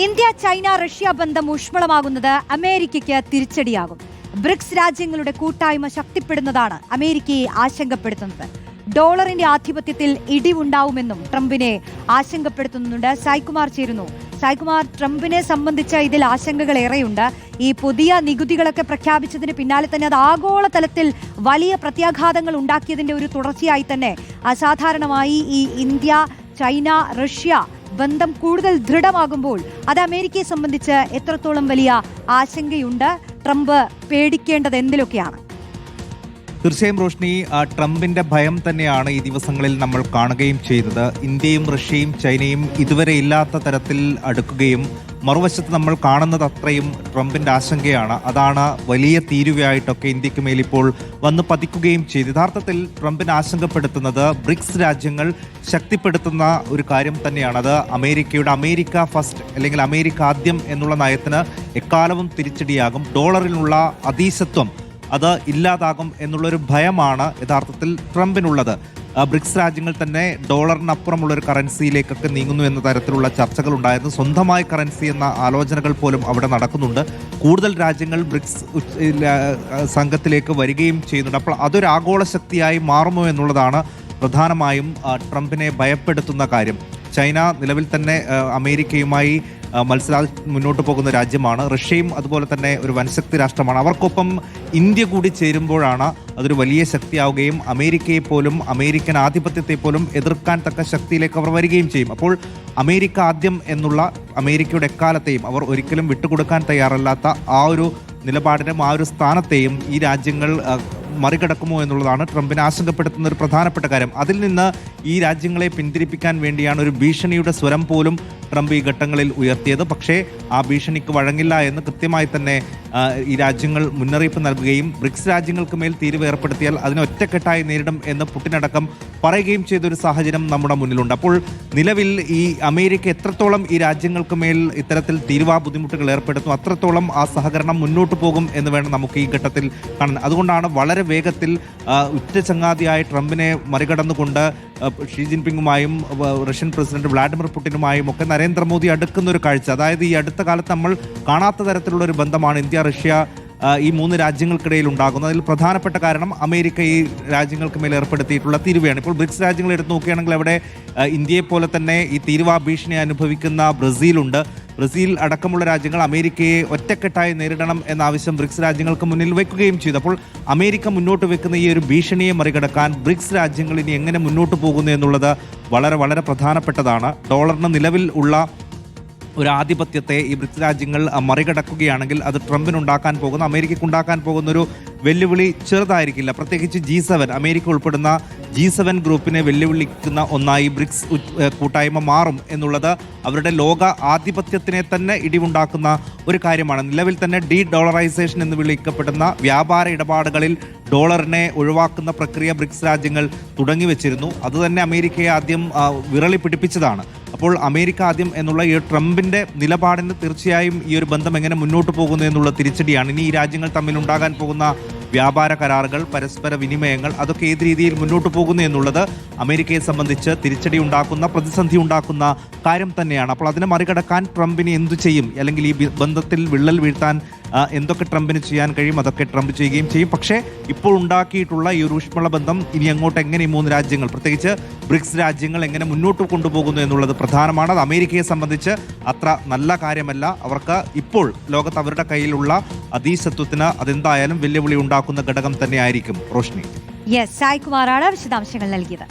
India China Russia ബന്ധം ഊഷ്മളമാകുന്നത് അമേരിക്കയ്ക്ക് തിരിച്ചടിയാകും. BRICS രാജ്യങ്ങളുടെ കൂട്ടായ്മ ശക്തിപ്പെടുന്നതാണ് അമേരിക്കയെ ആശങ്കപ്പെടുത്തുന്നത്. ഡോളറിന്റെ ആധിപത്യത്തിൽ ഇടിവുണ്ടാവുമെന്നും ട്രംപിനെ ആശങ്കപ്പെടുത്തുന്നുണ്ട്. സായ്കുമാർ ചേരുന്നു. സായ്കുമാർ, ട്രംപിനെ സംബന്ധിച്ച ഇതിൽ ആശങ്കകൾ ഏറെയുണ്ട്. ഈ പുതിയ നികുതികളൊക്കെ പ്രഖ്യാപിച്ചതിന് പിന്നാലെ തന്നെ അത് ആഗോളതലത്തിൽ വലിയ പ്രത്യാഘാതങ്ങൾ ഉണ്ടാക്കിയതിന്റെ ഒരു തുടർച്ചയായി തന്നെ അസാധാരണമായി ഈ ഇന്ത്യ ചൈന റഷ്യ ബന്ധം കൂടുതൽ ദൃഢമാകുമ്പോൾ അത് അമേരിക്കയെ സംബന്ധിച്ച് എത്രത്തോളം വലിയ ആശങ്കയുണ്ട്? ട്രംപ് പേടിക്കേണ്ടത് എന്തിലൊക്കെയാണ്? തീർച്ചയായും റോഷ്നി, ട്രംപിന്റെ ഭയം തന്നെയാണ് ഈ ദിവസങ്ങളിൽ നമ്മൾ കാണുകയും ചെയ്തത്. ഇന്ത്യയും റഷ്യയും ചൈനയും ഇതുവരെ ഇല്ലാത്ത തരത്തിൽ അടുക്കുകയും മറുവശത്ത് നമ്മൾ കാണുന്നത് അത്രയും ട്രംപിന്റെ ആശങ്കയാണ്. അതാണ് വലിയ തീരുവയായിട്ടൊക്കെ ഇന്ത്യക്ക് മേലിപ്പോൾ വന്ന് പതിക്കുകയും ചെയ്തു. യഥാർത്ഥത്തിൽ ട്രംപിനെ ആശങ്കപ്പെടുത്തുന്നത് ബ്രിക്സ് രാജ്യങ്ങൾ ശക്തിപ്പെടുത്തുന്ന ഒരു കാര്യം തന്നെയാണ്. അത് അമേരിക്കയുടെ അമേരിക്ക ഫസ്റ്റ് അല്ലെങ്കിൽ അമേരിക്ക ആദ്യം എന്നുള്ള നയത്തിന് എക്കാലവും തിരിച്ചടിയാകും. ഡോളറിനുള്ള അധീശത്വം അത് ഇല്ലാതാകും എന്നുള്ളൊരു ഭയമാണ് യഥാർത്ഥത്തിൽ ട്രംപിനുള്ളത്. ബ്രിക്സ് രാജ്യങ്ങൾ തന്നെ ഡോളറിനപ്പുറമുള്ളൊരു കറൻസിയിലേക്കൊക്കെ നീങ്ങുന്നു എന്ന തരത്തിലുള്ള ചർച്ചകൾ ഉണ്ടായിരുന്നു. സ്വന്തമായ കറൻസി എന്ന ആലോചനകൾ പോലും അവിടെ നടക്കുന്നുണ്ട്. കൂടുതൽ രാജ്യങ്ങൾ ബ്രിക്സ് സംഘത്തിലേക്ക് വരികയും ചെയ്യുന്നുണ്ട്. അപ്പോൾ അതൊരു ആഗോള ശക്തിയായി മാറുമോ എന്നുള്ളതാണ് പ്രധാനമായും ട്രംപിനെ ഭയപ്പെടുത്തുന്ന കാര്യം. ചൈന നിലവിൽ തന്നെ അമേരിക്കയുമായി മുന്നോട്ട് പോകുന്ന രാജ്യമാണ്. റഷ്യയും അതുപോലെ തന്നെ ഒരു വൻശക്തി രാഷ്ട്രമാണ്. അവർക്കൊപ്പം ഇന്ത്യ കൂടി ചേരുമ്പോഴാണ് അതൊരു വലിയ ശക്തിയാവുകയും അമേരിക്കയെ പോലും അമേരിക്കൻ ആധിപത്യത്തെ പോലും എതിർക്കാൻ തക്ക ശക്തിയിലേക്ക് അവർ വരികയും ചെയ്യും. അപ്പോൾ അമേരിക്ക ആദ്യം എന്നുള്ള അമേരിക്കയുടെ എക്കാലത്തെയും അവർ ഒരിക്കലും വിട്ടുകൊടുക്കാൻ തയ്യാറല്ലാത്ത ആ ഒരു നിലപാടിനും ആ ഒരു സ്ഥാനത്തെയും ഈ രാജ്യങ്ങൾ മറികടക്കുമോ എന്നുള്ളതാണ് ട്രംപിനെ ആശങ്കപ്പെടുത്തുന്ന ഒരു പ്രധാനപ്പെട്ട കാര്യം. അതിൽ നിന്ന് ഈ രാജ്യങ്ങളെ പിന്തിരിപ്പിക്കാൻ വേണ്ടിയാണ് ഒരു ഭീഷണിയുടെ സ്വരം പോലും ട്രംപ് ഈ ഘട്ടങ്ങളിൽ ഉയർത്തിയത്. പക്ഷേ ആ ഭീഷണിക്ക് വഴങ്ങില്ല എന്ന് കൃത്യമായി തന്നെ ഈ രാജ്യങ്ങൾ മുന്നറിയിപ്പ് നൽകുകയും ബ്രിക്സ് രാജ്യങ്ങൾക്ക് മേൽ തീരുവ ഏർപ്പെടുത്തിയാൽ അതിനെ ഒറ്റക്കെട്ടായി നേരിടും എന്ന് പുടിനടക്കം പറയുകയും ചെയ്തൊരു സാഹചര്യം നമ്മുടെ മുന്നിലുണ്ട്. അപ്പോൾ നിലവിൽ ഈ അമേരിക്ക എത്രത്തോളം ഈ രാജ്യങ്ങൾക്ക് മേൽ ഇത്തരത്തിൽ തീരുവ ബുദ്ധിമുട്ടുകൾ ഏർപ്പെടുത്തും അത്രത്തോളം ആ സഹകരണം മുന്നോട്ട് പോകും എന്ന് വേണം നമുക്ക് ഈ ഘട്ടത്തിൽ കാണാൻ. അതുകൊണ്ടാണ് വളരെ വേഗത്തിൽ ഉറ്റ ചങ്ങാതിയായ ട്രംപിനെ മറികടന്നുകൊണ്ട് ഷീ ജിൻപിങ്ങുമായും റഷ്യൻ പ്രസിഡന്റ് വ്ളാഡിമിർ പുടിനുമായും ഒക്കെ നരേന്ദ്രമോദി അടുക്കുന്ന ഒരു കാഴ്ച. അതായത് ഈ അടുത്ത കാലത്ത് നമ്മൾ കാണാത്ത തരത്തിലുള്ള ഒരു ബന്ധമാണ് ഇന്ത്യ റഷ്യ ഈ മൂന്ന് രാജ്യങ്ങൾക്കിടയിൽ ഉണ്ടാകുന്നത്. അതിൽ പ്രധാനപ്പെട്ട കാരണം അമേരിക്ക ഈ രാജ്യങ്ങൾക്ക് മേൽ ഏർപ്പെടുത്തിയിട്ടുള്ള തീരുവയാണ്. ഇപ്പോൾ ബ്രിക്സ് രാജ്യങ്ങൾ എടുത്ത് നോക്കുകയാണെങ്കിൽ അവിടെ ഇന്ത്യയെ പോലെ തന്നെ ഈ തീരുവ ഭീഷണി അനുഭവിക്കുന്ന ബ്രസീലുണ്ട്. ബ്രസീൽ അടക്കമുള്ള രാജ്യങ്ങൾ അമേരിക്കയെ ഒറ്റക്കെട്ടായി നേരിടണം എന്ന ആവശ്യം ബ്രിക്സ് രാജ്യങ്ങൾക്ക് മുന്നിൽ വയ്ക്കുകയും ചെയ്തു. അപ്പോൾ അമേരിക്ക മുന്നോട്ട് വെക്കുന്ന ഈ ഒരു ഭീഷണിയെ മറികടക്കാൻ ബ്രിക്സ് രാജ്യങ്ങൾ ഇനി എങ്ങനെ മുന്നോട്ട് പോകുന്നു എന്നുള്ളത് വളരെ വളരെ പ്രധാനപ്പെട്ടതാണ്. ഡോളറിന് നിലവിൽ ഉള്ള ഒരു ആധിപത്യത്തെ ഈ ബ്രിക്സ് രാജ്യങ്ങൾ മറികടക്കുകയാണെങ്കിൽ അത് ട്രംപിനുണ്ടാക്കാൻ പോകുന്ന അമേരിക്കയ്ക്കുണ്ടാക്കാൻ പോകുന്നൊരു വെല്ലുവിളി ചെറുതായിരിക്കില്ല. പ്രത്യേകിച്ച് G7 അമേരിക്ക ഉൾപ്പെടുന്ന G7 ഗ്രൂപ്പിനെ വെല്ലുവിളിക്കുന്ന ഒന്നായി ബ്രിക്സ് കൂട്ടായ്മ മാറും എന്നുള്ളത് അവരുടെ ലോക ആധിപത്യത്തിനെ തന്നെ ഇടിവുണ്ടാക്കുന്ന ഒരു കാര്യമാണ്. നിലവിൽ തന്നെ ഡോളറൈസേഷൻ എന്ന് വിളിക്കപ്പെടുന്ന വ്യാപാര ഇടപാടുകളിൽ ഡോളറിനെ ഒഴിവാക്കുന്ന പ്രക്രിയ ബ്രിക്സ് രാജ്യങ്ങൾ തുടങ്ങി വെച്ചിരുന്നു. അതുതന്നെ അമേരിക്കയെ ആദ്യം വിറളി പിടിപ്പിച്ചതാണ്. അപ്പോൾ അമേരിക്ക ആദ്യം എന്നുള്ള ഈ ട്രംപിന്റെ നിലപാടിന് തീർച്ചയായും ഈ ഒരു ബന്ധം എങ്ങനെ മുന്നോട്ട് പോകുന്നു എന്നുള്ള തിരിച്ചടിയാണ്. ഇനി ഈ രാജ്യങ്ങൾ തമ്മിൽ ഉണ്ടാകാൻ പോകുന്ന വ്യാപാര കരാറുകൾ, പരസ്പര വിനിമയങ്ങൾ, അതൊക്കെ ഏത് രീതിയിൽ മുന്നോട്ട് പോകുന്നു എന്നുള്ളത് അമേരിക്കയെ സംബന്ധിച്ച് തിരിച്ചടി ഉണ്ടാക്കുന്ന, പ്രതിസന്ധി ഉണ്ടാക്കുന്ന കാര്യം തന്നെയാണ്. അപ്പോൾ അതിനെ മറികടക്കാൻ ട്രംപിന് എന്തു ചെയ്യും, അല്ലെങ്കിൽ ഈ ബന്ധത്തിൽ വിള്ളൽ വീഴ്ത്താൻ എന്തൊക്കെ ട്രംപിന് ചെയ്യാൻ കഴിയും അതൊക്കെ ട്രംപ് ചെയ്യുകയും ചെയ്യും. പക്ഷേ ഇപ്പോൾ ഉണ്ടാക്കിയിട്ടുള്ള ഈ ഒരു ഊഷ്മള ബന്ധം ഇനി അങ്ങോട്ട് എങ്ങനെ ഈ മൂന്ന് രാജ്യങ്ങൾ, പ്രത്യേകിച്ച് ബ്രിക്സ് രാജ്യങ്ങൾ എങ്ങനെ മുന്നോട്ട് കൊണ്ടുപോകുന്നു എന്നുള്ളത് പ്രധാനമാണ്. അത് അമേരിക്കയെ സംബന്ധിച്ച് അത്ര നല്ല കാര്യമല്ല. അവർക്ക് ഇപ്പോൾ ലോകത്ത് അവരുടെ കയ്യിലുള്ള അധീശത്വത്തിന് അതെന്തായാലും വെല്ലുവിളി ഉണ്ടാക്കുന്ന ഘടകം തന്നെയായിരിക്കും. റോഷ്നി, സായ്കുമാറാണ് വിശദാംശങ്ങൾ നൽകിയത്.